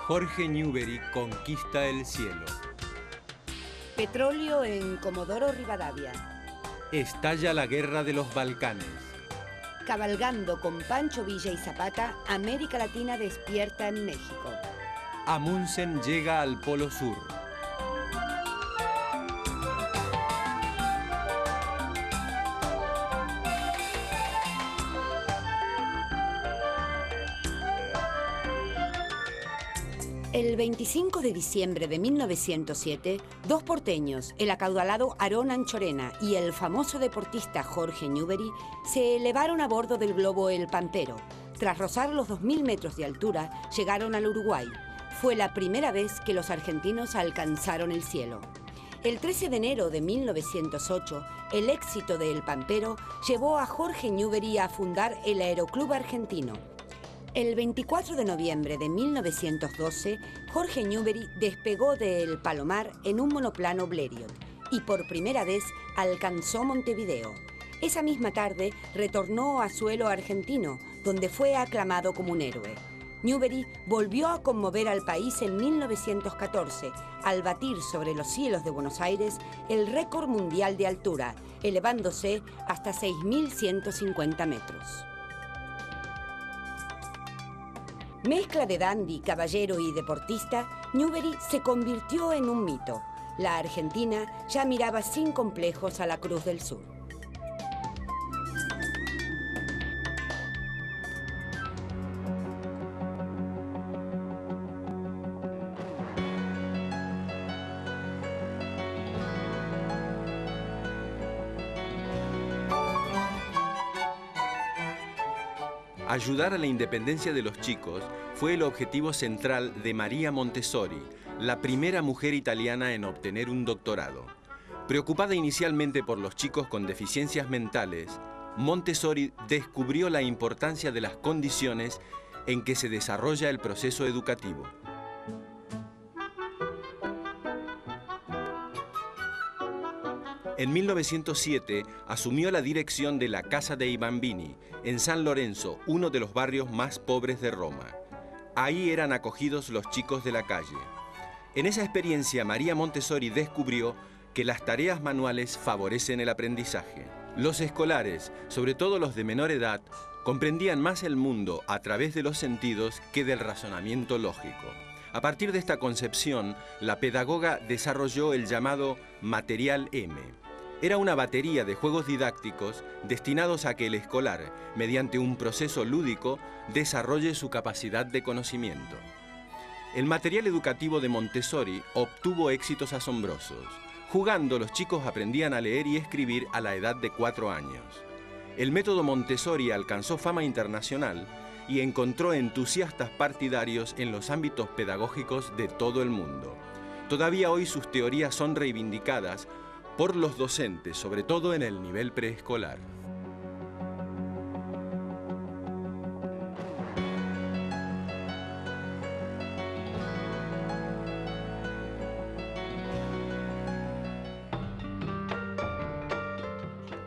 Jorge Newbery conquista el cielo. Petróleo en Comodoro Rivadavia. Estalla la guerra de los Balcanes. Cabalgando con Pancho Villa y Zapata, América Latina despierta en México. Amundsen llega al Polo Sur. El 25 de diciembre de 1907, dos porteños, el acaudalado Aarón Anchorena y el famoso deportista Jorge Newbery, se elevaron a bordo del globo El Pampero. Tras rozar los 2000 metros de altura, llegaron al Uruguay. Fue la primera vez que los argentinos alcanzaron el cielo. El 13 de enero de 1908, el éxito de El Pampero llevó a Jorge Newbery a fundar el Aeroclub Argentino. El 24 de noviembre de 1912, Jorge Newbery despegó de El Palomar en un monoplano Blériot y por primera vez alcanzó Montevideo. Esa misma tarde retornó a suelo argentino, donde fue aclamado como un héroe. Newbery volvió a conmover al país en 1914 al batir sobre los cielos de Buenos Aires el récord mundial de altura, elevándose hasta 6.150 metros. Mezcla de dandy, caballero y deportista, Newbery se convirtió en un mito. La Argentina ya miraba sin complejos a la Cruz del Sur. Ayudar a la independencia de los chicos fue el objetivo central de María Montessori, la primera mujer italiana en obtener un doctorado. Preocupada inicialmente por los chicos con deficiencias mentales, Montessori descubrió la importancia de las condiciones en que se desarrolla el proceso educativo. En 1907 asumió la dirección de la Casa dei Bambini, en San Lorenzo, uno de los barrios más pobres de Roma. Ahí eran acogidos los chicos de la calle. En esa experiencia, María Montessori descubrió que las tareas manuales favorecen el aprendizaje. Los escolares, sobre todo los de menor edad, comprendían más el mundo a través de los sentidos que del razonamiento lógico. A partir de esta concepción, la pedagoga desarrolló el llamado Material M. Era una batería de juegos didácticos destinados a que el escolar, mediante un proceso lúdico, desarrolle su capacidad de conocimiento. El material educativo de Montessori obtuvo éxitos asombrosos. Jugando, los chicos aprendían a leer y escribir a la edad de 4 años. El método Montessori alcanzó fama internacional y encontró entusiastas partidarios en los ámbitos pedagógicos de todo el mundo. Todavía hoy sus teorías son reivindicadas por los docentes, sobre todo en el nivel preescolar.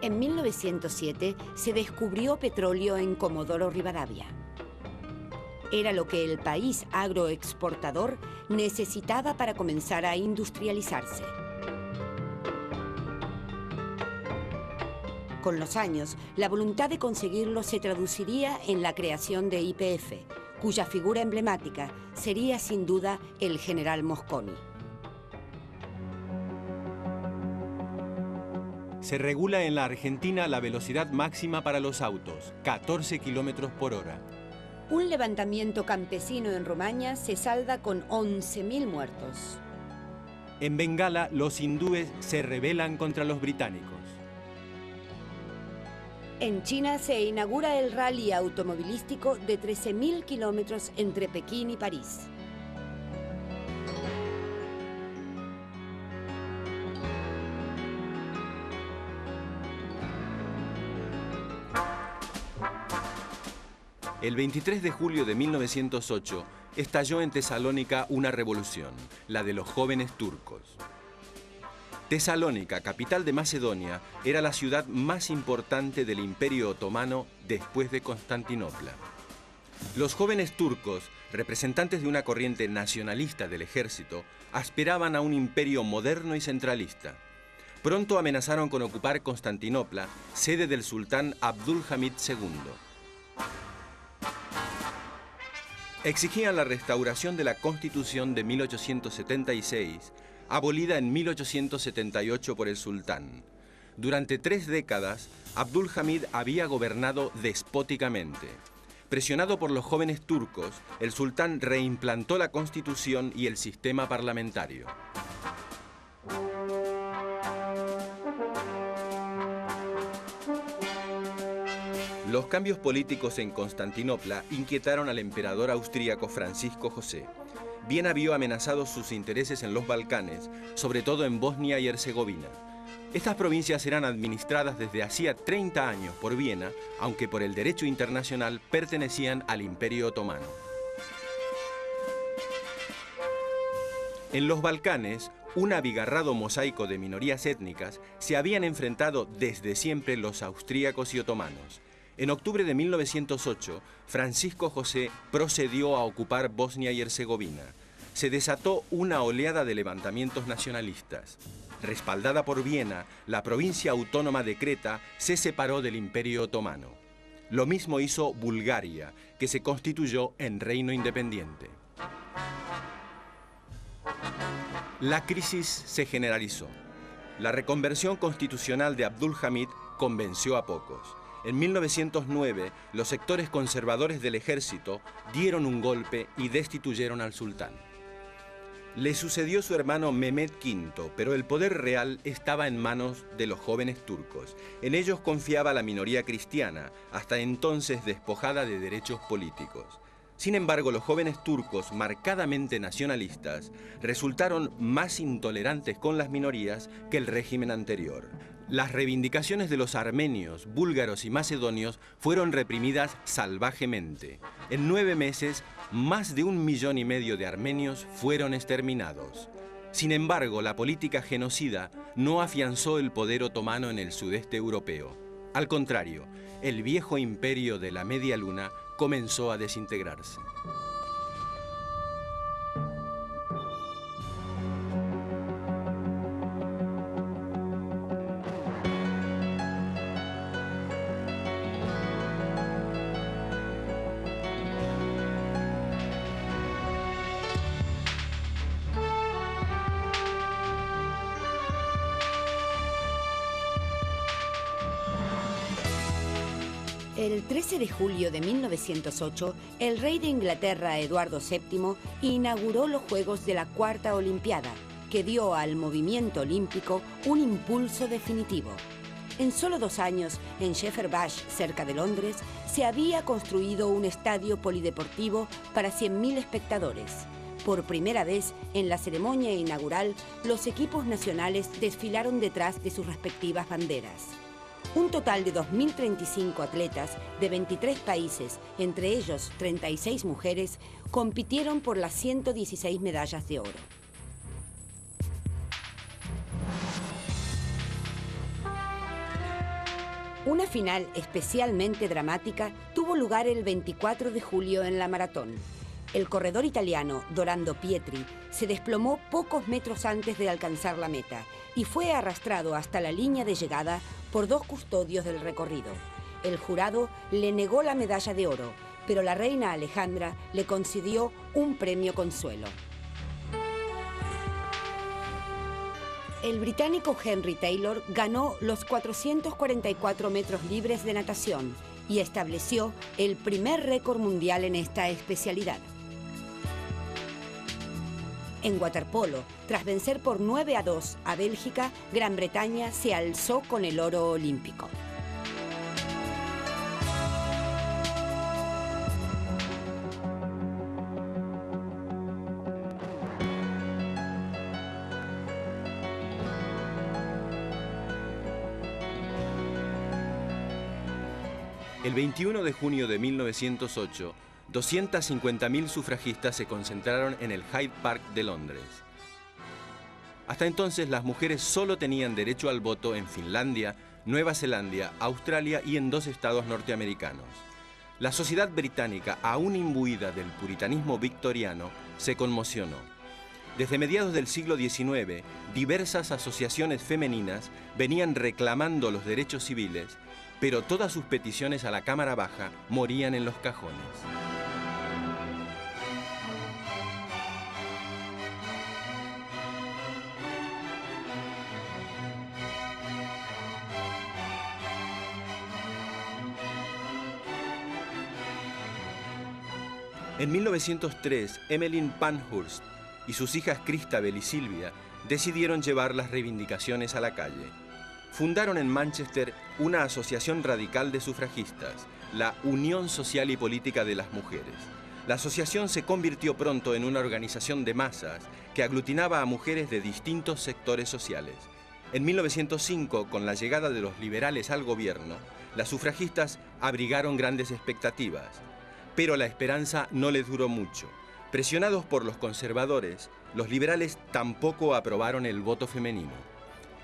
En 1907 se descubrió petróleo en Comodoro Rivadavia. Era lo que el país agroexportador necesitaba para comenzar a industrializarse. Con los años, la voluntad de conseguirlo se traduciría en la creación de YPF, cuya figura emblemática sería sin duda el general Mosconi. Se regula en la Argentina la velocidad máxima para los autos, 14 kilómetros por hora. Un levantamiento campesino en Romaña se salda con 11.000 muertos. En Bengala, los hindúes se rebelan contra los británicos. En China se inaugura el rally automovilístico de 13.000 kilómetros entre Pekín y París. El 23 de julio de 1908 estalló en Tesalónica una revolución, la de los jóvenes turcos. Tesalónica, capital de Macedonia, era la ciudad más importante del Imperio Otomano después de Constantinopla. Los jóvenes turcos, representantes de una corriente nacionalista del ejército, aspiraban a un imperio moderno y centralista. Pronto amenazaron con ocupar Constantinopla, sede del sultán Abdülhamid II. Exigían la restauración de la Constitución de 1876, abolida en 1878 por el sultán. Durante 3 décadas, Abdülhamid había gobernado despóticamente. Presionado por los jóvenes turcos, el sultán reimplantó la Constitución y el sistema parlamentario. Los cambios políticos en Constantinopla inquietaron al emperador austríaco Francisco José. Viena vio amenazados sus intereses en los Balcanes, sobre todo en Bosnia y Herzegovina. Estas provincias eran administradas desde hacía 30 años por Viena, aunque por el derecho internacional pertenecían al Imperio Otomano. En los Balcanes, un abigarrado mosaico de minorías étnicas, se habían enfrentado desde siempre los austríacos y otomanos. En octubre de 1908, Francisco José procedió a ocupar Bosnia y Herzegovina. Se desató una oleada de levantamientos nacionalistas. Respaldada por Viena, la provincia autónoma de Creta se separó del Imperio Otomano. Lo mismo hizo Bulgaria, que se constituyó en reino independiente. La crisis se generalizó. La reconversión constitucional de Abdülhamid convenció a pocos. En 1909, los sectores conservadores del ejército dieron un golpe y destituyeron al sultán. Le sucedió su hermano Mehmed V, pero el poder real estaba en manos de los jóvenes turcos. En ellos confiaba la minoría cristiana, hasta entonces despojada de derechos políticos. Sin embargo, los jóvenes turcos, marcadamente nacionalistas, resultaron más intolerantes con las minorías que el régimen anterior. Las reivindicaciones de los armenios, búlgaros y macedonios fueron reprimidas salvajemente. En 9 meses, más de 1,5 millones de armenios fueron exterminados. Sin embargo, la política genocida no afianzó el poder otomano en el sudeste europeo. Al contrario, el viejo imperio de la Media Luna comenzó a desintegrarse. El 13 de julio de 1908, el rey de Inglaterra, Eduardo VII, inauguró los Juegos de la Cuarta Olimpiada, que dio al movimiento olímpico un impulso definitivo. En solo 2 años, en Shepherd Bush, cerca de Londres, se había construido un estadio polideportivo para 100.000 espectadores. Por primera vez, en la ceremonia inaugural, los equipos nacionales desfilaron detrás de sus respectivas banderas. Un total de 2.035 atletas de 23 países, entre ellos 36 mujeres, compitieron por las 116 medallas de oro. Una final especialmente dramática tuvo lugar el 24 de julio en la maratón. El corredor italiano Dorando Pietri se desplomó pocos metros antes de alcanzar la meta y fue arrastrado hasta la línea de llegada por 2 custodios del recorrido. El jurado le negó la medalla de oro, pero la reina Alejandra le concedió un premio consuelo. El británico Henry Taylor ganó los 444 metros libres de natación y estableció el primer récord mundial en esta especialidad. En waterpolo, tras vencer por 9-2 a Bélgica, Gran Bretaña se alzó con el oro olímpico. El 21 de junio de 1908, 250.000 sufragistas se concentraron en el Hyde Park de Londres. Hasta entonces, las mujeres solo tenían derecho al voto en Finlandia, Nueva Zelanda, Australia y en 2 estados norteamericanos. La sociedad británica, aún imbuida del puritanismo victoriano, se conmocionó. Desde mediados del siglo XIX, diversas asociaciones femeninas venían reclamando los derechos civiles, pero todas sus peticiones a la Cámara Baja morían en los cajones. En 1903, Emmeline Pankhurst y sus hijas Christabel y Sylvia decidieron llevar las reivindicaciones a la calle. Fundaron en Manchester una asociación radical de sufragistas, la Unión Social y Política de las Mujeres. La asociación se convirtió pronto en una organización de masas que aglutinaba a mujeres de distintos sectores sociales. En 1905, con la llegada de los liberales al gobierno, las sufragistas abrigaron grandes expectativas. Pero la esperanza no les duró mucho. Presionados por los conservadores, los liberales tampoco aprobaron el voto femenino.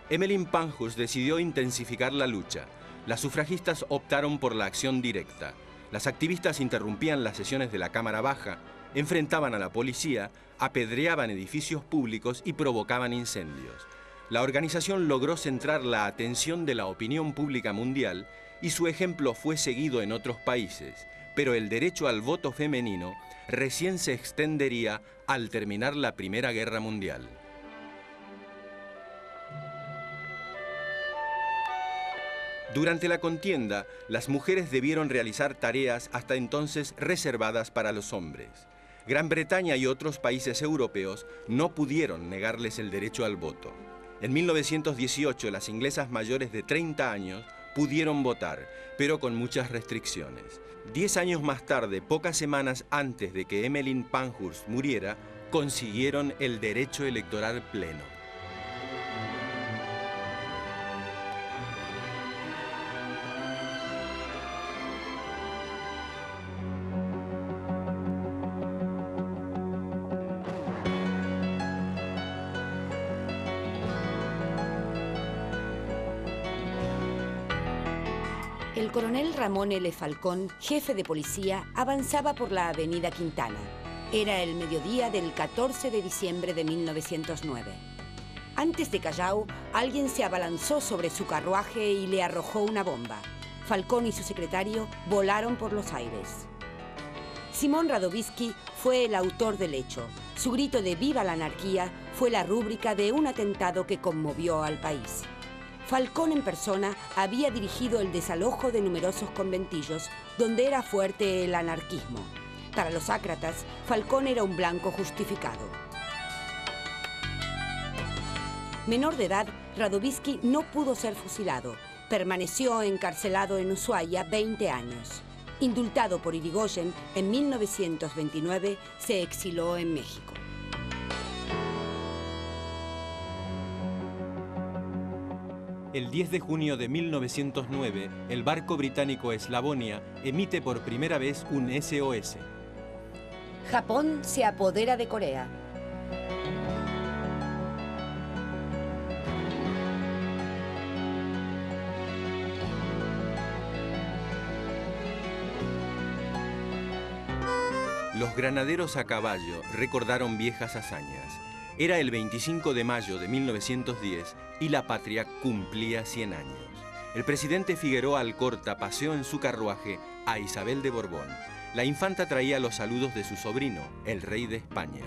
Emmeline Pankhurst decidió intensificar la lucha. Las sufragistas optaron por la acción directa. Las activistas interrumpían las sesiones de la Cámara Baja, enfrentaban a la policía, apedreaban edificios públicos y provocaban incendios. La organización logró centrar la atención de la opinión pública mundial y su ejemplo fue seguido en otros países. Pero el derecho al voto femenino recién se extendería al terminar la Primera Guerra Mundial. Durante la contienda, las mujeres debieron realizar tareas hasta entonces reservadas para los hombres. Gran Bretaña y otros países europeos no pudieron negarles el derecho al voto. En 1918, las inglesas mayores de 30 años pudieron votar, pero con muchas restricciones. 10 años más tarde, pocas semanas antes de que Emmeline Pankhurst muriera, consiguieron el derecho electoral pleno. El coronel Ramón L. Falcón, jefe de policía, avanzaba por la avenida Quintana. Era el mediodía del 14 de diciembre de 1909. Antes de Callao, alguien se abalanzó sobre su carruaje y le arrojó una bomba. Falcón y su secretario volaron por los aires. Simón Radovisky fue el autor del hecho. Su grito de «¡Viva la anarquía!» fue la rúbrica de un atentado que conmovió al país. Falcón en persona había dirigido el desalojo de numerosos conventillos donde era fuerte el anarquismo. Para los ácratas, Falcón era un blanco justificado. Menor de edad, Radovisky no pudo ser fusilado. Permaneció encarcelado en Ushuaia 20 años. Indultado por Irigoyen, en 1929 se exiló en México. El 10 de junio de 1909, el barco británico Slavonia emite por primera vez un SOS. Japón se apodera de Corea. Los granaderos a caballo recordaron viejas hazañas. Era el 25 de mayo de 1910 y la patria cumplía 100 años. El presidente Figueroa Alcorta paseó en su carruaje a Isabel de Borbón. La infanta traía los saludos de su sobrino, el rey de España.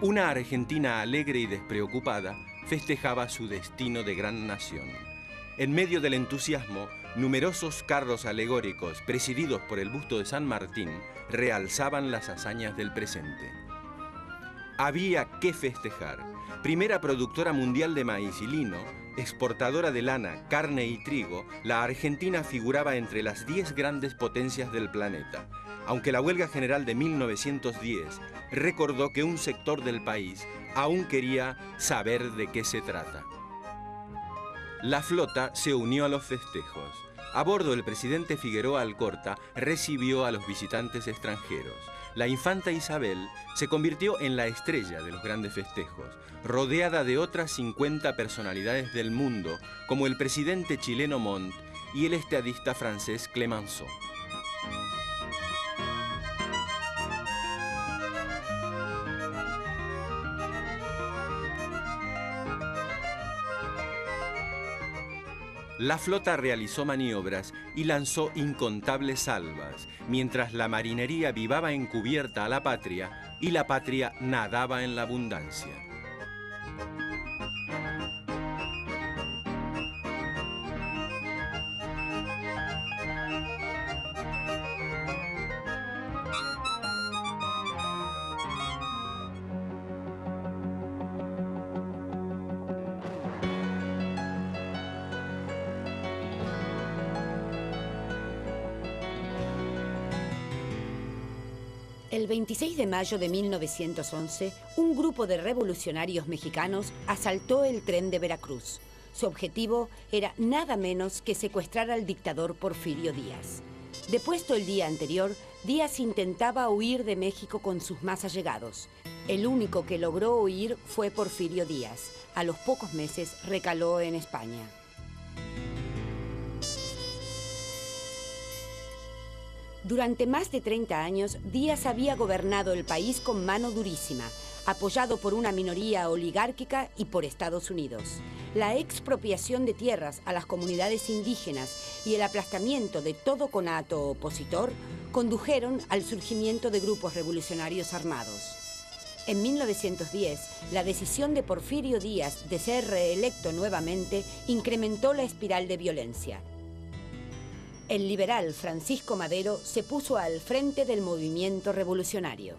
Una Argentina alegre y despreocupada festejaba su destino de gran nación. En medio del entusiasmo, numerosos carros alegóricos presididos por el busto de San Martín realzaban las hazañas del presente. Había que festejar. Primera productora mundial de maíz y lino, exportadora de lana, carne y trigo, la Argentina figuraba entre las 10 grandes potencias del planeta. Aunque la huelga general de 1910 recordó que un sector del país aún quería saber de qué se trata. La flota se unió a los festejos. A bordo, el presidente Figueroa Alcorta recibió a los visitantes extranjeros. La infanta Isabel se convirtió en la estrella de los grandes festejos, rodeada de otras 50 personalidades del mundo, como el presidente chileno Montt y el estadista francés Clemenceau. La flota realizó maniobras y lanzó incontables salvas, mientras la marinería vivaba encubierta a la patria y la patria nadaba en la abundancia. El 26 de mayo de 1911, un grupo de revolucionarios mexicanos asaltó el tren de Veracruz. Su objetivo era nada menos que secuestrar al dictador Porfirio Díaz. Depuesto el día anterior, Díaz intentaba huir de México con sus más allegados. El único que logró huir fue Porfirio Díaz. A los pocos meses recaló en España. Durante más de 30 años, Díaz había gobernado el país con mano durísima, apoyado por una minoría oligárquica y por Estados Unidos. La expropiación de tierras a las comunidades indígenas y el aplastamiento de todo conato opositor condujeron al surgimiento de grupos revolucionarios armados. En 1910, la decisión de Porfirio Díaz de ser reelecto nuevamente incrementó la espiral de violencia. El liberal Francisco Madero se puso al frente del movimiento revolucionario.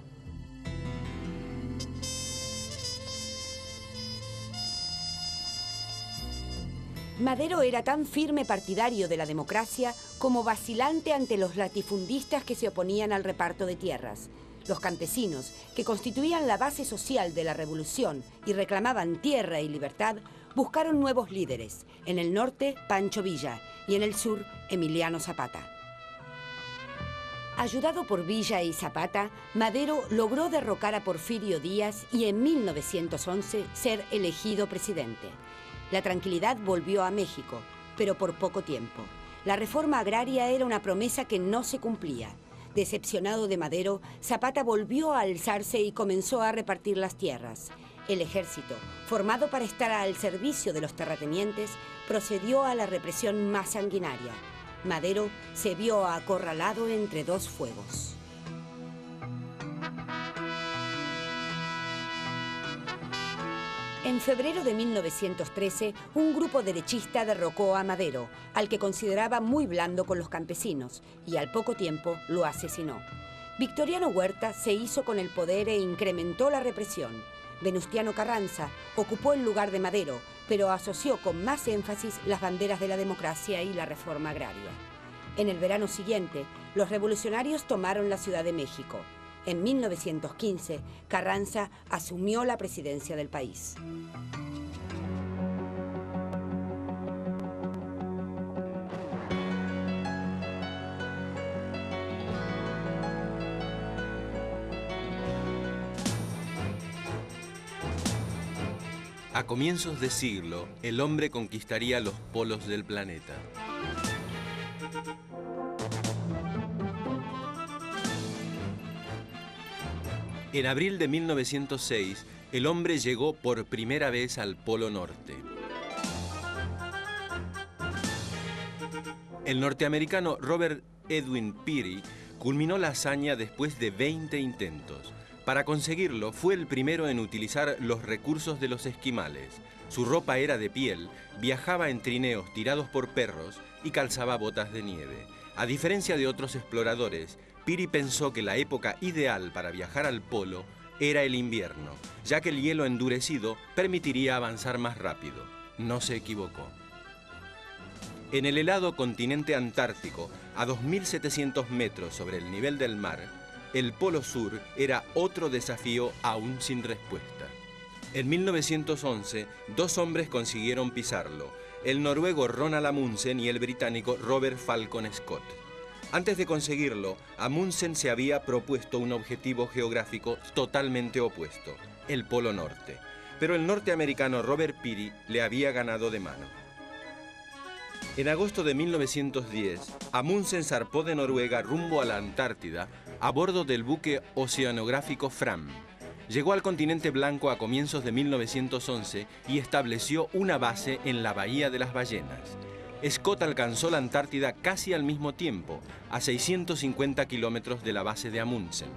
Madero era tan firme partidario de la democracia como vacilante ante los latifundistas que se oponían al reparto de tierras. Los campesinos, que constituían la base social de la revolución y reclamaban tierra y libertad, buscaron nuevos líderes. En el norte, Pancho Villa, y en el sur, Emiliano Zapata. Ayudado por Villa y Zapata, Madero logró derrocar a Porfirio Díaz y en 1911 ser elegido presidente. La tranquilidad volvió a México, pero por poco tiempo. La reforma agraria era una promesa que no se cumplía. Decepcionado de Madero, Zapata volvió a alzarse y comenzó a repartir las tierras. El ejército, formado para estar al servicio de los terratenientes, procedió a la represión más sanguinaria. Madero se vio acorralado entre dos fuegos. En febrero de 1913, un grupo derechista derrocó a Madero, al que consideraba muy blando con los campesinos, y al poco tiempo lo asesinó. Victoriano Huerta se hizo con el poder e incrementó la represión. Venustiano Carranza ocupó el lugar de Madero, pero asoció con más énfasis las banderas de la democracia y la reforma agraria. En el verano siguiente, los revolucionarios tomaron la Ciudad de México. En 1915, Carranza asumió la presidencia del país. A comienzos de siglo, el hombre conquistaría los polos del planeta. En abril de 1906, el hombre llegó por primera vez al Polo Norte. El norteamericano Robert Edwin Peary culminó la hazaña después de 20 intentos. Para conseguirlo, fue el primero en utilizar los recursos de los esquimales. Su ropa era de piel, viajaba en trineos tirados por perros y calzaba botas de nieve. A diferencia de otros exploradores, Peary pensó que la época ideal para viajar al polo era el invierno, ya que el hielo endurecido permitiría avanzar más rápido. No se equivocó. En el helado continente antártico, a 2.700 metros sobre el nivel del mar, el Polo Sur era otro desafío aún sin respuesta. En 1911, dos hombres consiguieron pisarlo, el noruego Roald Amundsen y el británico Robert Falcon Scott. Antes de conseguirlo, Amundsen se había propuesto un objetivo geográfico totalmente opuesto, el Polo Norte, pero el norteamericano Robert Peary le había ganado de mano. En agosto de 1910, Amundsen zarpó de Noruega rumbo a la Antártida a bordo del buque oceanográfico Fram. Llegó al continente blanco a comienzos de 1911 y estableció una base en la Bahía de las Ballenas. Scott alcanzó la Antártida casi al mismo tiempo, a 650 kilómetros de la base de Amundsen.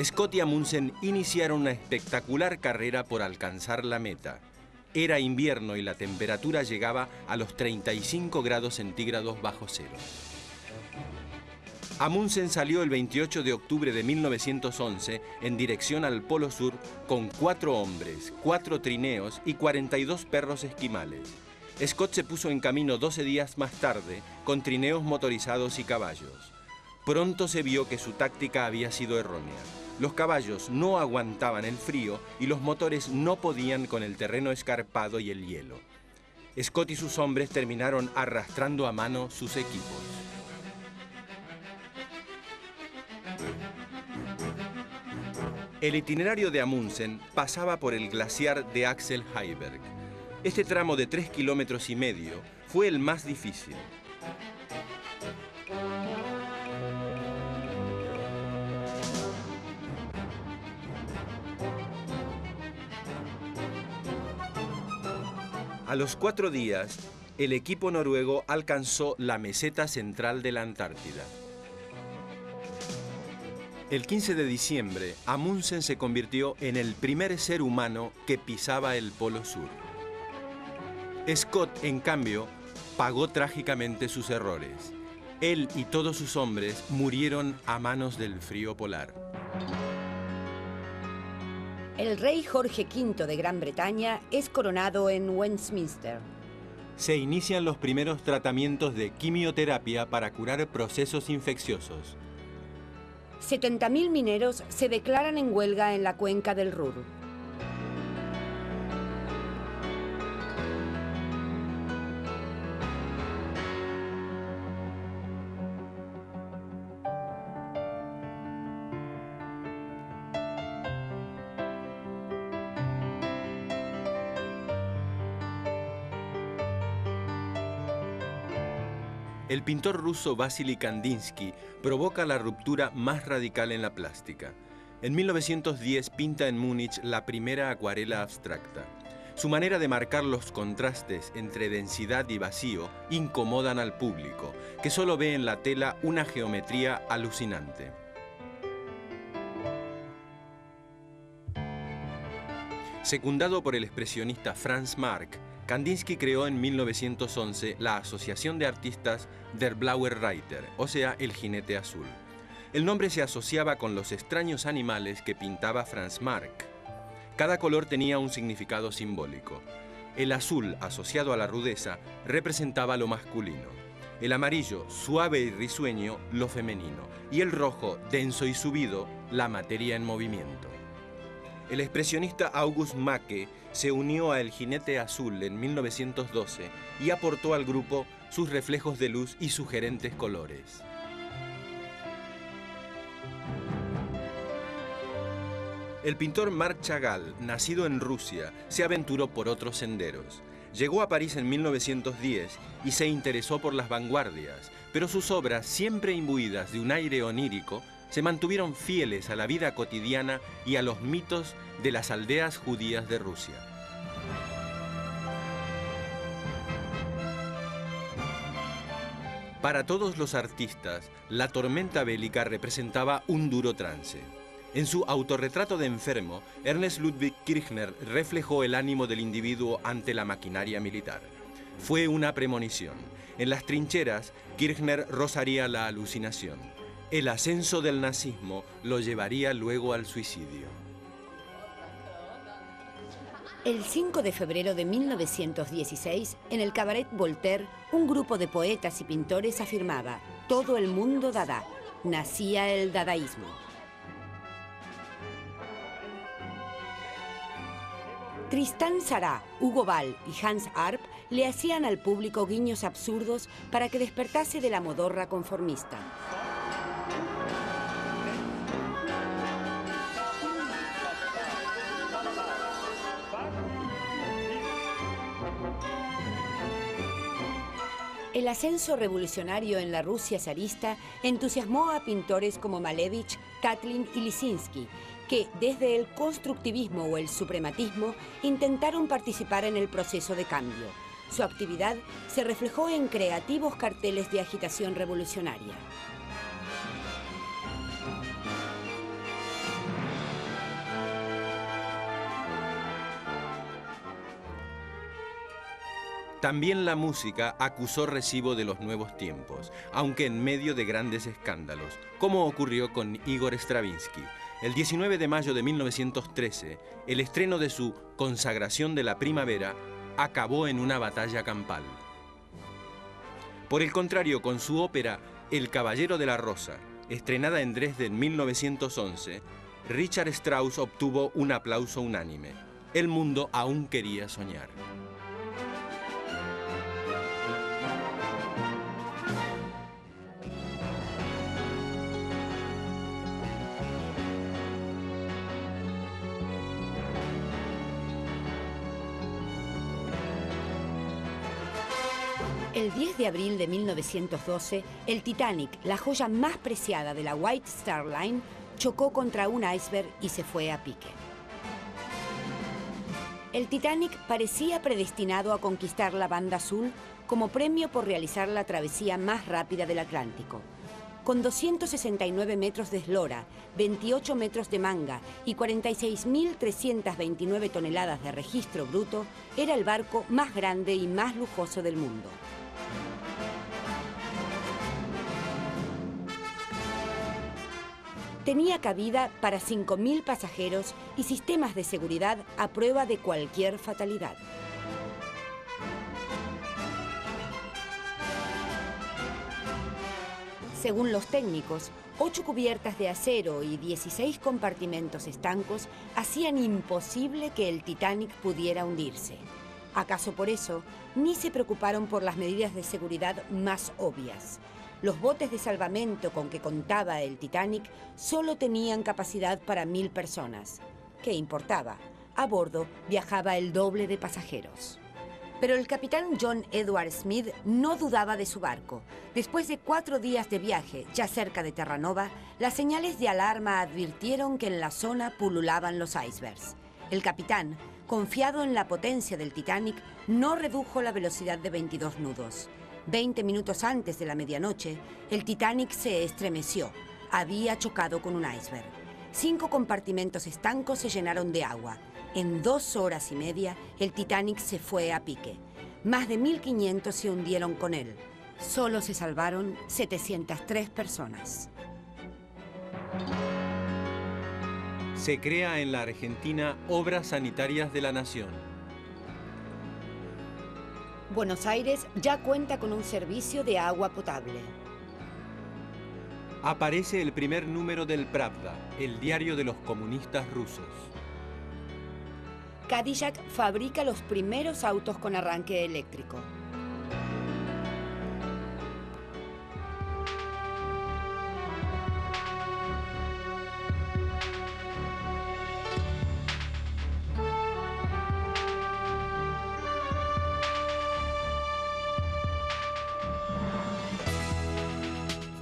Scott y Amundsen iniciaron una espectacular carrera por alcanzar la meta. Era invierno y la temperatura llegaba a los 35 grados centígrados bajo cero. Amundsen salió el 28 de octubre de 1911 en dirección al Polo Sur con 4 hombres, 4 trineos y 42 perros esquimales. Scott se puso en camino 12 días más tarde con trineos motorizados y caballos. Pronto se vio que su táctica había sido errónea. Los caballos no aguantaban el frío y los motores no podían con el terreno escarpado y el hielo. Scott y sus hombres terminaron arrastrando a mano sus equipos. El itinerario de Amundsen pasaba por el glaciar de Axel Heiberg. Este tramo de 3,5 kilómetros fue el más difícil. A los 4 días, el equipo noruego alcanzó la meseta central de la Antártida. El 15 de diciembre, Amundsen se convirtió en el primer ser humano que pisaba el Polo Sur. Scott, en cambio, pagó trágicamente sus errores. Él y todos sus hombres murieron a manos del frío polar. El rey Jorge V de Gran Bretaña es coronado en Westminster. Se inician los primeros tratamientos de quimioterapia para curar procesos infecciosos. 70.000 mineros se declaran en huelga en la cuenca del Ruhr. El pintor ruso Vasily Kandinsky provoca la ruptura más radical en la plástica. En 1910 pinta en Múnich la primera acuarela abstracta. Su manera de marcar los contrastes entre densidad y vacío incomodan al público, que solo ve en la tela una geometría alucinante. Secundado por el expresionista Franz Marc, Kandinsky creó en 1911 la Asociación de Artistas Der Blaue Reiter, o sea, el jinete azul. El nombre se asociaba con los extraños animales que pintaba Franz Marc. Cada color tenía un significado simbólico. El azul, asociado a la rudeza, representaba lo masculino. El amarillo, suave y risueño, lo femenino. Y el rojo, denso y subido, la materia en movimiento. El expresionista August Macke se unió a El Jinete Azul en 1912 y aportó al grupo sus reflejos de luz y sugerentes colores. El pintor Marc Chagall, nacido en Rusia, se aventuró por otros senderos. Llegó a París en 1910 y se interesó por las vanguardias, pero sus obras, siempre imbuidas de un aire onírico, se mantuvieron fieles a la vida cotidiana y a los mitos de las aldeas judías de Rusia. Para todos los artistas, la tormenta bélica representaba un duro trance. En su autorretrato de enfermo, Ernst Ludwig Kirchner reflejó el ánimo del individuo ante la maquinaria militar. Fue una premonición. En las trincheras, Kirchner rozaría la alucinación. El ascenso del nazismo lo llevaría luego al suicidio. El 5 de febrero de 1916, en el Cabaret Voltaire, un grupo de poetas y pintores afirmaba: todo el mundo dada. Nacía el dadaísmo. Tristan Tzara, Hugo Ball y Hans Arp le hacían al público guiños absurdos para que despertase de la modorra conformista. El ascenso revolucionario en la Rusia zarista entusiasmó a pintores como Malevich, Katlin y Lisinski, que desde el constructivismo o el suprematismo intentaron participar en el proceso de cambio. Su actividad se reflejó en creativos carteles de agitación revolucionaria. También la música acusó recibo de los nuevos tiempos, aunque en medio de grandes escándalos, como ocurrió con Igor Stravinsky. El 19 de mayo de 1913, el estreno de su Consagración de la Primavera acabó en una batalla campal. Por el contrario, con su ópera El Caballero de la Rosa, estrenada en Dresde en 1911, Richard Strauss obtuvo un aplauso unánime. El mundo aún quería soñar. El 10 de abril de 1912, el Titanic, la joya más preciada de la White Star Line, chocó contra un iceberg y se fue a pique. El Titanic parecía predestinado a conquistar la Banda Azul como premio por realizar la travesía más rápida del Atlántico. Con 269 metros de eslora, 28 metros de manga y 46.329 toneladas de registro bruto, era el barco más grande y más lujoso del mundo. Tenía cabida para 5.000 pasajeros y sistemas de seguridad a prueba de cualquier fatalidad. Según los técnicos, 8 cubiertas de acero y 16 compartimentos estancos hacían imposible que el Titanic pudiera hundirse. ¿Acaso por eso ni se preocuparon por las medidas de seguridad más obvias? Los botes de salvamento con que contaba el Titanic solo tenían capacidad para 1.000 personas. ¿Qué importaba? A bordo viajaba el doble de pasajeros. Pero el capitán John Edward Smith no dudaba de su barco. Después de 4 días de viaje, ya cerca de Terranova, las señales de alarma advirtieron que en la zona pululaban los icebergs. El capitán, confiado en la potencia del Titanic, no redujo la velocidad de 22 nudos. 20 minutos antes de la medianoche, el Titanic se estremeció. Había chocado con un iceberg. 5 compartimentos estancos se llenaron de agua. En 2 horas y media, el Titanic se fue a pique. Más de 1.500 se hundieron con él. Solo se salvaron 703 personas. Se crea en la Argentina Obras Sanitarias de la Nación. Buenos Aires ya cuenta con un servicio de agua potable. Aparece el primer número del Pravda, el diario de los comunistas rusos. Cadillac fabrica los primeros autos con arranque eléctrico.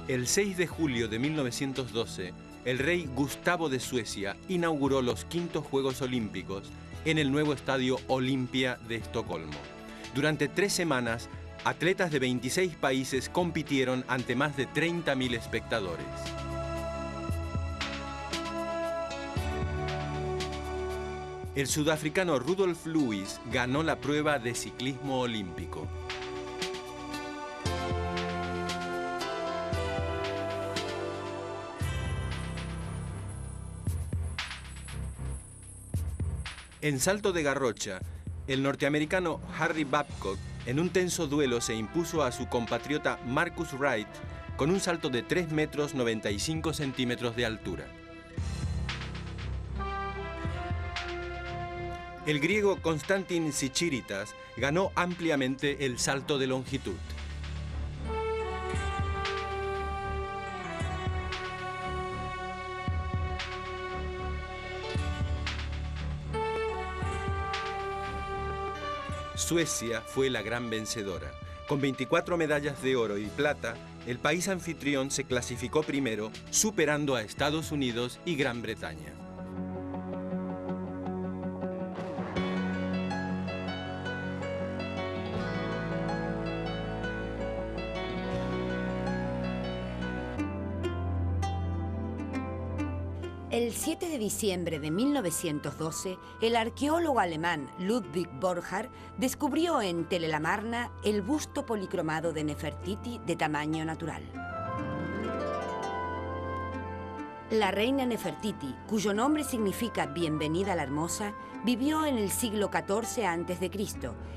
El 6 de julio de 1912, el rey Gustavo de Suecia inauguró los 5º Juegos Olímpicos en el nuevo estadio Olimpia de Estocolmo. Durante 3 semanas, atletas de 26 países compitieron ante más de 30.000 espectadores. El sudafricano Rudolf Lewis ganó la prueba de ciclismo olímpico. En salto de garrocha, el norteamericano Harry Babcock en un tenso duelo se impuso a su compatriota Marcus Wright con un salto de 3 metros 95 centímetros de altura. El griego Konstantin Tsichiritas ganó ampliamente el salto de longitud. Suecia fue la gran vencedora. Con 24 medallas de oro y plata, el país anfitrión se clasificó primero, superando a Estados Unidos y Gran Bretaña. El 7 de diciembre de 1912, el arqueólogo alemán Ludwig Borchardt descubrió en Telelamarna el busto policromado de Nefertiti de tamaño natural. La reina Nefertiti, cuyo nombre significa Bienvenida la Hermosa, vivió en el siglo XIV a.C.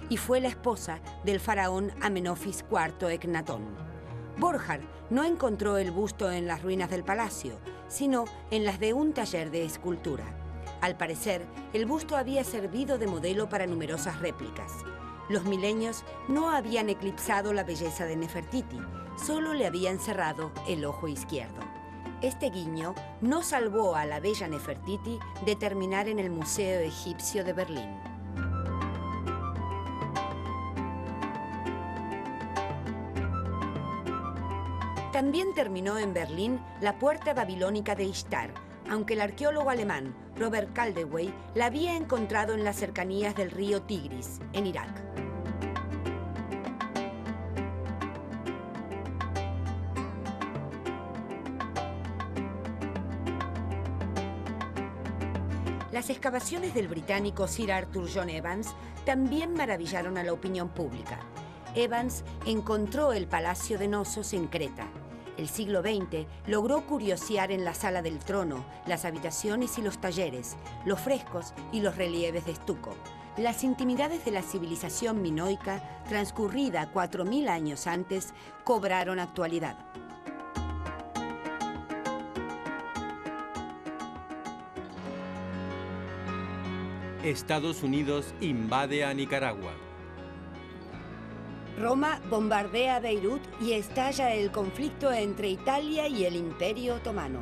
y fue la esposa del faraón Amenofis IV Ecnatón. Borchardt no encontró el busto en las ruinas del palacio, sino en las de un taller de escultura. Al parecer, el busto había servido de modelo para numerosas réplicas. Los milenios no habían eclipsado la belleza de Nefertiti, solo le habían cerrado el ojo izquierdo. Este guiño no salvó a la bella Nefertiti de terminar en el Museo Egipcio de Berlín. También terminó en Berlín la puerta babilónica de Ishtar, aunque el arqueólogo alemán Robert Caldewey la había encontrado en las cercanías del río Tigris, en Irak. Las excavaciones del británico Sir Arthur John Evans también maravillaron a la opinión pública. Evans encontró el Palacio de Knossos en Creta. El siglo XX logró curiosear en la sala del trono, las habitaciones y los talleres, los frescos y los relieves de estuco. Las intimidades de la civilización minoica, transcurrida 4000 años antes, cobraron actualidad. Estados Unidos invade a Nicaragua. Roma bombardea Beirut y estalla el conflicto entre Italia y el Imperio Otomano.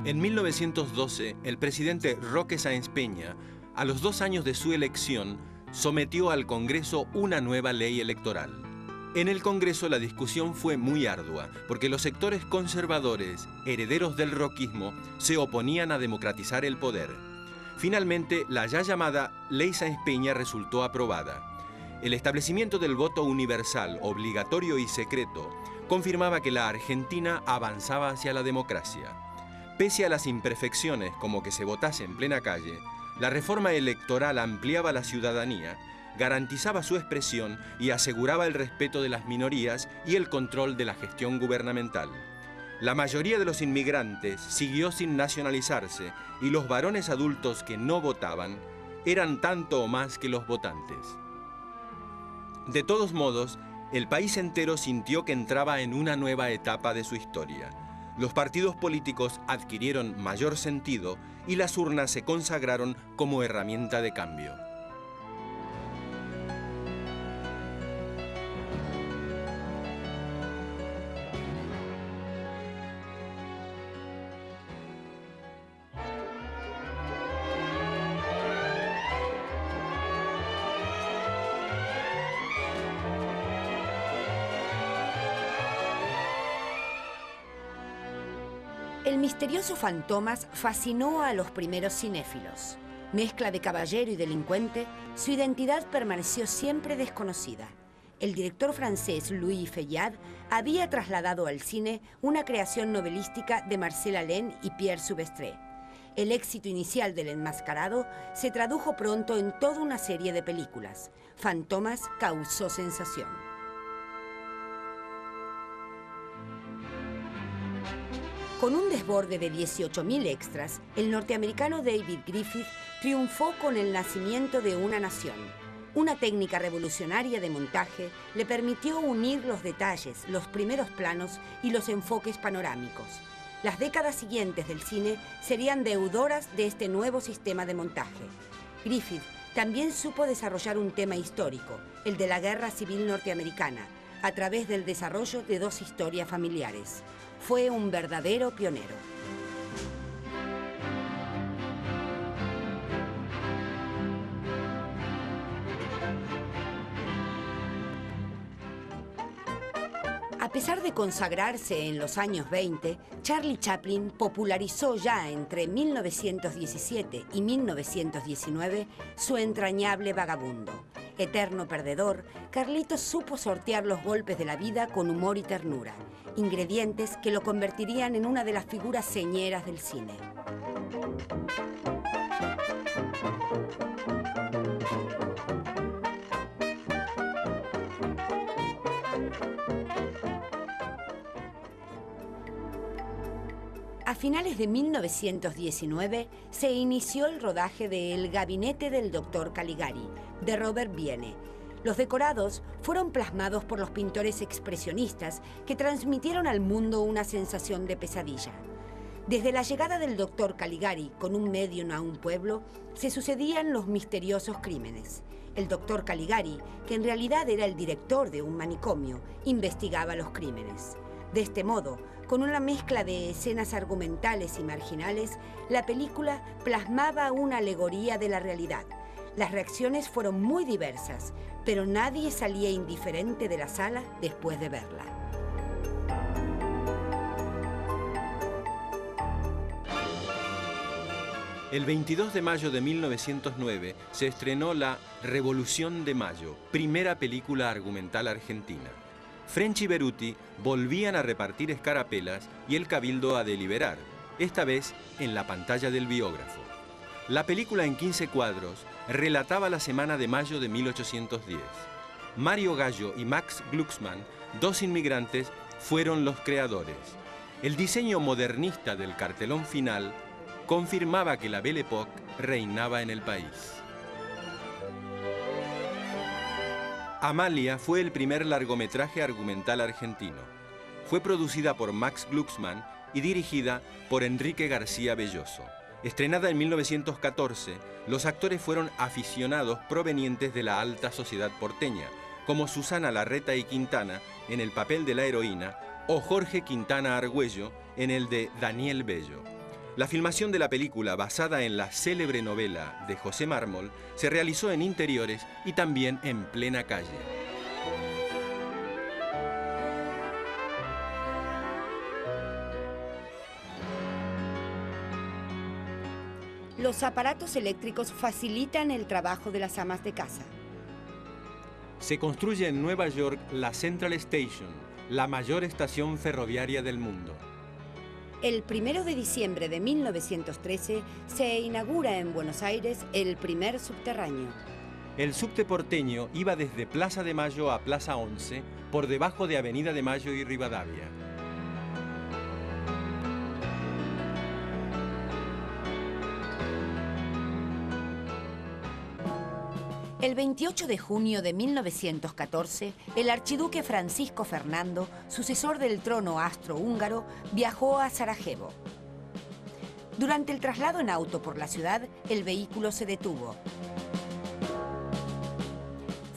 En 1912, el presidente Roque Sáenz Peña, a los 2 años de su elección, sometió al Congreso una nueva ley electoral. En el Congreso la discusión fue muy ardua, porque los sectores conservadores, herederos del roquismo, se oponían a democratizar el poder. Finalmente, la ya llamada Ley Sáenz Peña resultó aprobada. El establecimiento del voto universal, obligatorio y secreto, confirmaba que la Argentina avanzaba hacia la democracia. Pese a las imperfecciones, como que se votase en plena calle, la reforma electoral ampliaba la ciudadanía, garantizaba su expresión y aseguraba el respeto de las minorías y el control de la gestión gubernamental. La mayoría de los inmigrantes siguió sin nacionalizarse y los varones adultos que no votaban eran tanto o más que los votantes. De todos modos, el país entero sintió que entraba en una nueva etapa de su historia. Los partidos políticos adquirieron mayor sentido y las urnas se consagraron como herramienta de cambio. El misterioso Fantomas fascinó a los primeros cinéfilos. Mezcla de caballero y delincuente, su identidad permaneció siempre desconocida. El director francés Louis Feuillade había trasladado al cine una creación novelística de Marcel Allen y Pierre Soubestre. El éxito inicial del enmascarado se tradujo pronto en toda una serie de películas. Fantomas causó sensación. Con un desborde de 18.000 extras, el norteamericano David Griffith triunfó con El nacimiento de una nación. Una técnica revolucionaria de montaje le permitió unir los detalles, los primeros planos y los enfoques panorámicos. Las décadas siguientes del cine serían deudoras de este nuevo sistema de montaje. Griffith también supo desarrollar un tema histórico, el de la Guerra Civil Norteamericana, a través del desarrollo de 2 historias familiares. Fue un verdadero pionero. A pesar de consagrarse en los años 20, Charlie Chaplin popularizó ya entre 1917 y 1919 su entrañable Vagabundo. Eterno perdedor, Carlitos supo sortear los golpes de la vida con humor y ternura, ingredientes que lo convertirían en una de las figuras señeras del cine. A finales de 1919 se inició el rodaje de El gabinete del Dr. Caligari, de Robert Wiene. Los decorados fueron plasmados por los pintores expresionistas que transmitieron al mundo una sensación de pesadilla. Desde la llegada del Dr. Caligari con un medium a un pueblo, se sucedían los misteriosos crímenes. El Dr. Caligari, que en realidad era el director de un manicomio, investigaba los crímenes. De este modo, con una mezcla de escenas argumentales y marginales, la película plasmaba una alegoría de la realidad. Las reacciones fueron muy diversas, pero nadie salía indiferente de la sala después de verla. El 22 de mayo de 1909 se estrenó La Revolución de Mayo, primera película argumental argentina. French y Beruti volvían a repartir escarapelas y el cabildo a deliberar, esta vez en la pantalla del biógrafo. La película en 15 cuadros relataba la semana de mayo de 1810. Mario Gallo y Max Glucksmann, dos inmigrantes, fueron los creadores. El diseño modernista del cartelón final confirmaba que la Belle Époque reinaba en el país. Amalia fue el primer largometraje argumental argentino. Fue producida por Max Glucksmann y dirigida por Enrique García Belloso. Estrenada en 1914, los actores fueron aficionados provenientes de la alta sociedad porteña, como Susana Larreta y Quintana en el papel de la heroína o Jorge Quintana Argüello en el de Daniel Bello. La filmación de la película, basada en la célebre novela de José Mármol, se realizó en interiores y también en plena calle. Los aparatos eléctricos facilitan el trabajo de las amas de casa. Se construye en Nueva York la Central Station, la mayor estación ferroviaria del mundo. El 1 de diciembre de 1913 se inaugura en Buenos Aires el primer subterráneo. El subte porteño iba desde Plaza de Mayo a Plaza 11, por debajo de Avenida de Mayo y Rivadavia. El 28 de junio de 1914, el archiduque Francisco Fernando, sucesor del trono austrohúngaro, viajó a Sarajevo. Durante el traslado en auto por la ciudad, el vehículo se detuvo.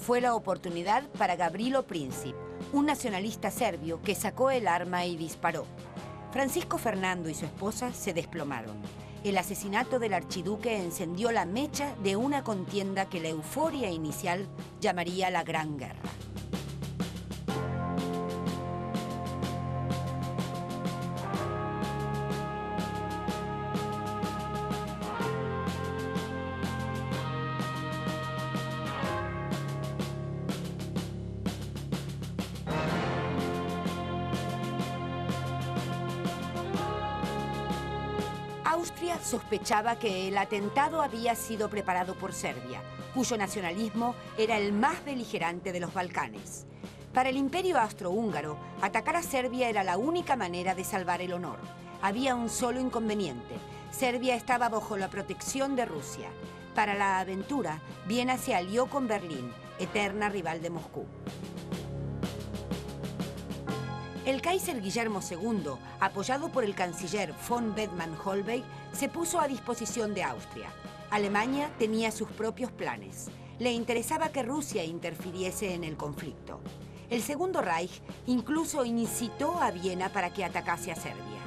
Fue la oportunidad para Gavrilo Princip, un nacionalista serbio que sacó el arma y disparó. Francisco Fernando y su esposa se desplomaron. El asesinato del archiduque encendió la mecha de una contienda que la euforia inicial llamaría la Gran Guerra. Austria sospechaba que el atentado había sido preparado por Serbia, cuyo nacionalismo era el más beligerante de los Balcanes. Para el Imperio Austrohúngaro, atacar a Serbia era la única manera de salvar el honor. Había un solo inconveniente: Serbia estaba bajo la protección de Rusia. Para la aventura, Viena se alió con Berlín, eterna rival de Moscú. El Kaiser Guillermo II, apoyado por el canciller von Bethmann-Hollweg, se puso a disposición de Austria. Alemania tenía sus propios planes. Le interesaba que Rusia interfiriese en el conflicto. El Segundo Reich incluso incitó a Viena para que atacase a Serbia.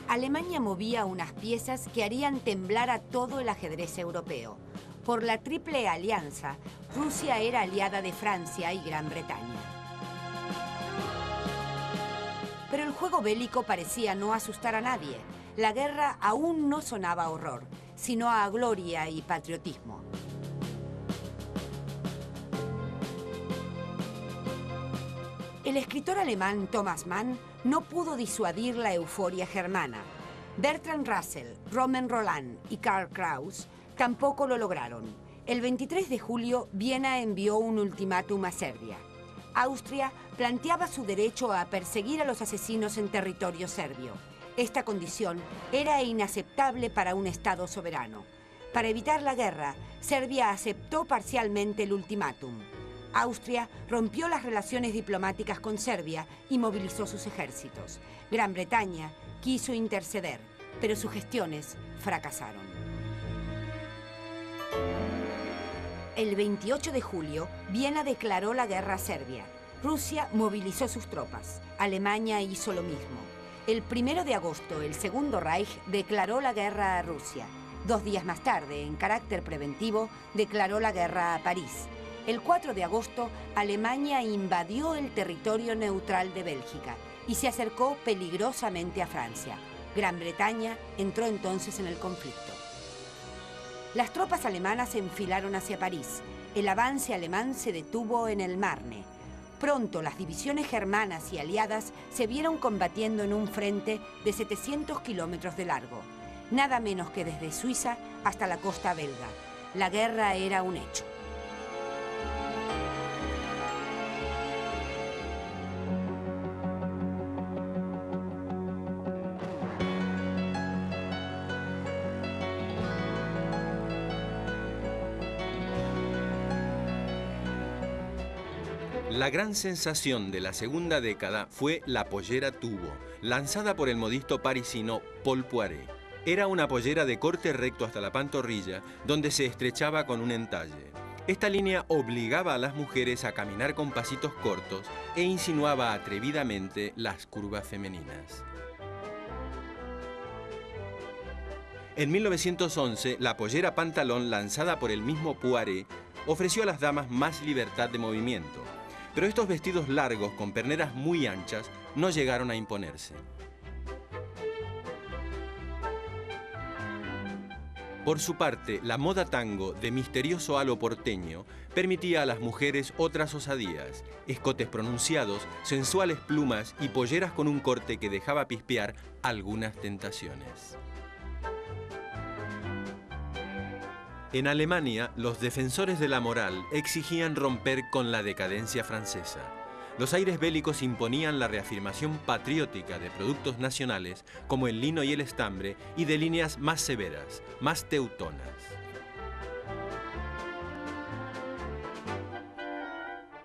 Alemania movía unas piezas que harían temblar a todo el ajedrez europeo. Por la Triple Alianza, Rusia era aliada de Francia y Gran Bretaña. Pero el juego bélico parecía no asustar a nadie. la guerra aún no sonaba a horror, sino a gloria y patriotismo. El escritor alemán Thomas Mann no pudo disuadir la euforia germana. Bertrand Russell, Romain Rolland y Karl Kraus tampoco lo lograron. El 23 de julio, Viena envió un ultimátum a Serbia. Austria planteaba su derecho a perseguir a los asesinos en territorio serbio. Esta condición era inaceptable para un Estado soberano. Para evitar la guerra, Serbia aceptó parcialmente el ultimátum. Austria rompió las relaciones diplomáticas con Serbia y movilizó sus ejércitos. Gran Bretaña quiso interceder, pero sus gestiones fracasaron. El 28 de julio, Viena declaró la guerra a Serbia. Rusia movilizó sus tropas. Alemania hizo lo mismo. El 1 de agosto, el Segundo Reich declaró la guerra a Rusia. 2 días más tarde, en carácter preventivo, declaró la guerra a París. El 4 de agosto, Alemania invadió el territorio neutral de Bélgica y se acercó peligrosamente a Francia. Gran Bretaña entró entonces en el conflicto. Las tropas alemanas se enfilaron hacia París. El avance alemán se detuvo en el Marne. Pronto las divisiones germanas y aliadas se vieron combatiendo en un frente de 700 kilómetros de largo, nada menos que desde Suiza hasta la costa belga. La guerra era un hecho. La gran sensación de la segunda década fue la pollera tubo, lanzada por el modisto parisino Paul Poiret. Era una pollera de corte recto hasta la pantorrilla, donde se estrechaba con un entalle. Esta línea obligaba a las mujeres a caminar con pasitos cortos e insinuaba atrevidamente las curvas femeninas. En 1911, la pollera pantalón, lanzada por el mismo Poiret, ofreció a las damas más libertad de movimiento. Pero estos vestidos largos con perneras muy anchas no llegaron a imponerse. Por su parte, la moda tango de misterioso halo porteño permitía a las mujeres otras osadías, escotes pronunciados, sensuales plumas y polleras con un corte que dejaba pispear algunas tentaciones. En Alemania, los defensores de la moral exigían romper con la decadencia francesa. Los aires bélicos imponían la reafirmación patriótica de productos nacionales como el lino y el estambre y de líneas más severas, más teutonas.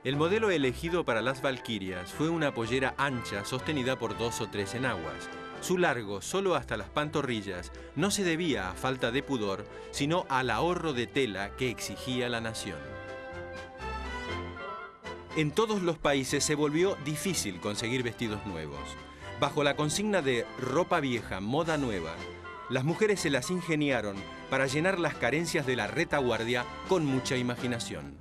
El modelo elegido para las valquirias fue una pollera ancha sostenida por 2 o 3 enaguas. Su largo, solo hasta las pantorrillas, no se debía a falta de pudor, sino al ahorro de tela que exigía la nación. En todos los países se volvió difícil conseguir vestidos nuevos. Bajo la consigna de ropa vieja, moda nueva, las mujeres se las ingeniaron para llenar las carencias de la retaguardia con mucha imaginación.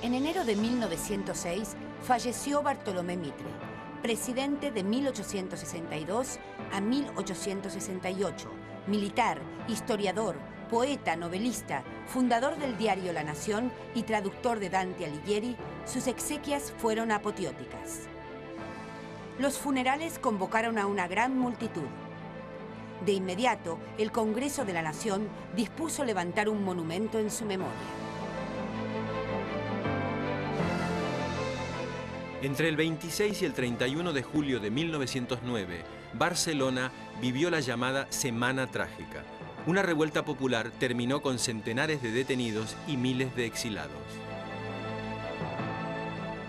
En enero de 1906 falleció Bartolomé Mitre, presidente de 1862 a 1868, militar, historiador, poeta, novelista, fundador del diario La Nación y traductor de Dante Alighieri. Sus exequias fueron apoteóticas. Los funerales convocaron a una gran multitud. De inmediato, el Congreso de la Nación dispuso levantar un monumento en su memoria. Entre el 26 y el 31 de julio de 1909, Barcelona vivió la llamada Semana Trágica. Una revuelta popular terminó con centenares de detenidos y miles de exilados.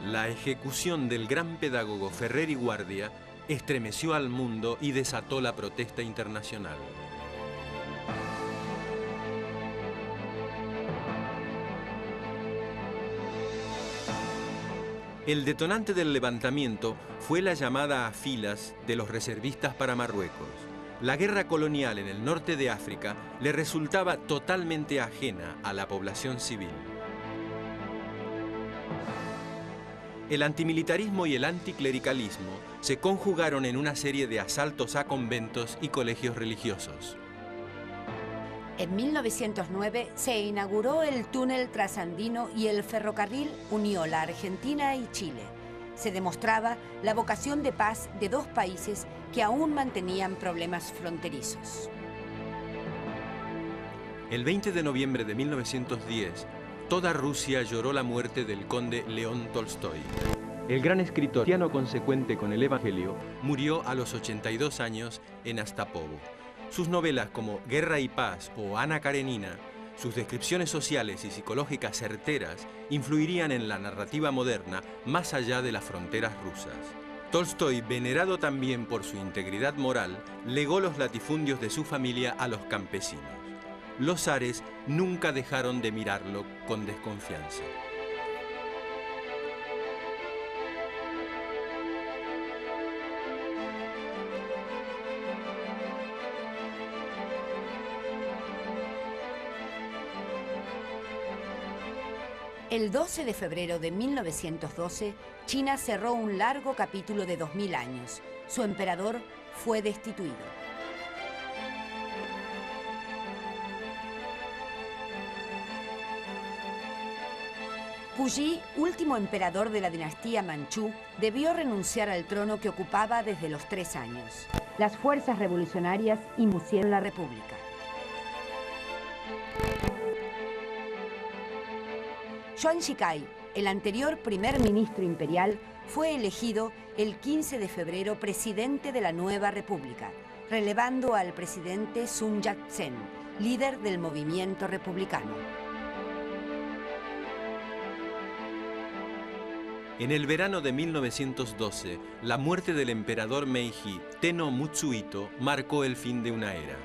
La ejecución del gran pedagogo Ferrer y Guardia estremeció al mundo y desató la protesta internacional. El detonante del levantamiento fue la llamada a filas de los reservistas para Marruecos. La guerra colonial en el norte de África le resultaba totalmente ajena a la población civil. El antimilitarismo y el anticlericalismo se conjugaron en una serie de asaltos a conventos y colegios religiosos. En 1909 se inauguró el túnel trasandino y el ferrocarril unió la Argentina y Chile. Se demostraba la vocación de paz de dos países que aún mantenían problemas fronterizos. El 20 de noviembre de 1910, toda Rusia lloró la muerte del conde León Tolstoy. El gran escritor, cristiano consecuente con el Evangelio, murió a los 82 años en Astapovo. Sus novelas como Guerra y Paz o Ana Karenina, sus descripciones sociales y psicológicas certeras influirían en la narrativa moderna más allá de las fronteras rusas. Tolstoy, venerado también por su integridad moral, legó los latifundios de su familia a los campesinos. Los zares nunca dejaron de mirarlo con desconfianza. El 12 de febrero de 1912, China cerró un largo capítulo de 2000 años. Su emperador fue destituido. Puyi, último emperador de la dinastía Manchú, debió renunciar al trono que ocupaba desde los 3 años. Las fuerzas revolucionarias impusieron la república. Yuan Shikai, el anterior primer ministro imperial, fue elegido el 15 de febrero presidente de la nueva república, relevando al presidente Sun Yat-sen, líder del movimiento republicano. En el verano de 1912, la muerte del emperador Meiji Tenno Mutsuhito marcó el fin de una era.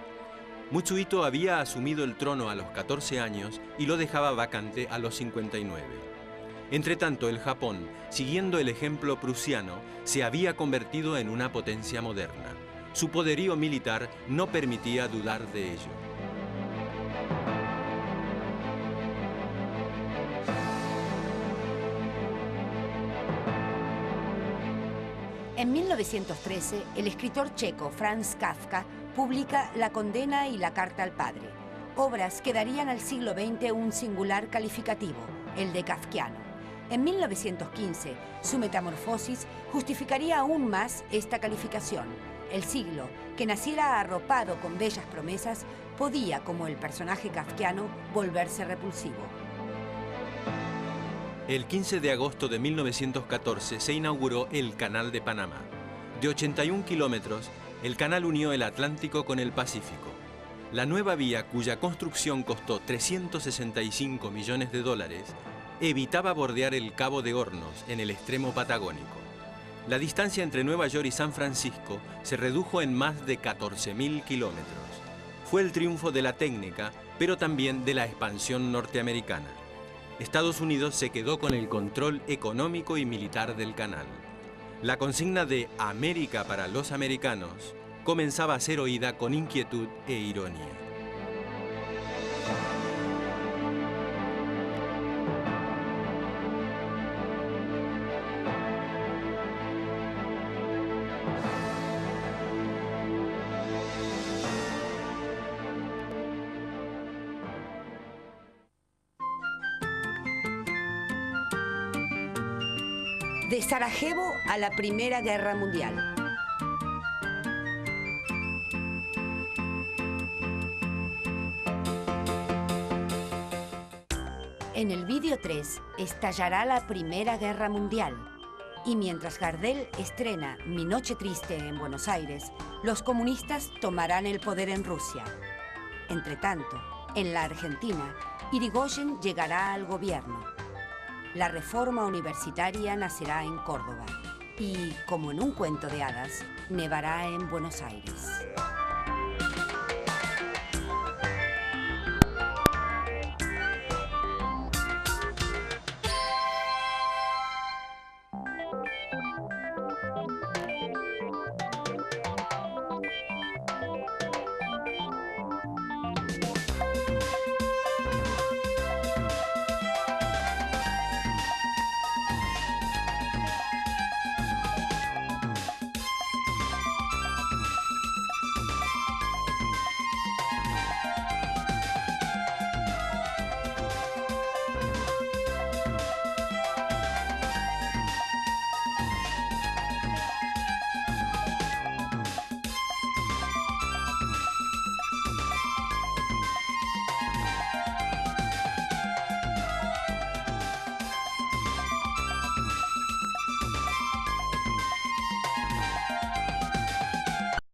Mutsuhito había asumido el trono a los 14 años y lo dejaba vacante a los 59. Entretanto, el Japón, siguiendo el ejemplo prusiano, se había convertido en una potencia moderna. Su poderío militar no permitía dudar de ello. En 1913, el escritor checo Franz Kafka publica La condena y la carta al padre, obras que darían al siglo XX un singular calificativo, el de kafkiano. En 1915, su metamorfosis justificaría aún más esta calificación. El siglo, que naciera arropado con bellas promesas, podía, como el personaje kafkiano, volverse repulsivo. El 15 de agosto de 1914 se inauguró el Canal de Panamá. De 81 kilómetros, el canal unió el Atlántico con el Pacífico. La nueva vía, cuya construcción costó 365 millones de dólares, evitaba bordear el Cabo de Hornos en el extremo patagónico. La distancia entre Nueva York y San Francisco se redujo en más de 14.000 kilómetros. Fue el triunfo de la técnica, pero también de la expansión norteamericana. Estados Unidos se quedó con el control económico y militar del canal. La consigna de América para los americanos comenzaba a ser oída con inquietud e ironía. De Sarajevo a la Primera Guerra Mundial. En el vídeo 3 estallará la Primera Guerra Mundial. Y mientras Gardel estrena Mi Noche Triste en Buenos Aires, los comunistas tomarán el poder en Rusia. Entretanto, en la Argentina, Irigoyen llegará al gobierno. La reforma universitaria nacerá en Córdoba. Y, como en un cuento de hadas, nevará en Buenos Aires.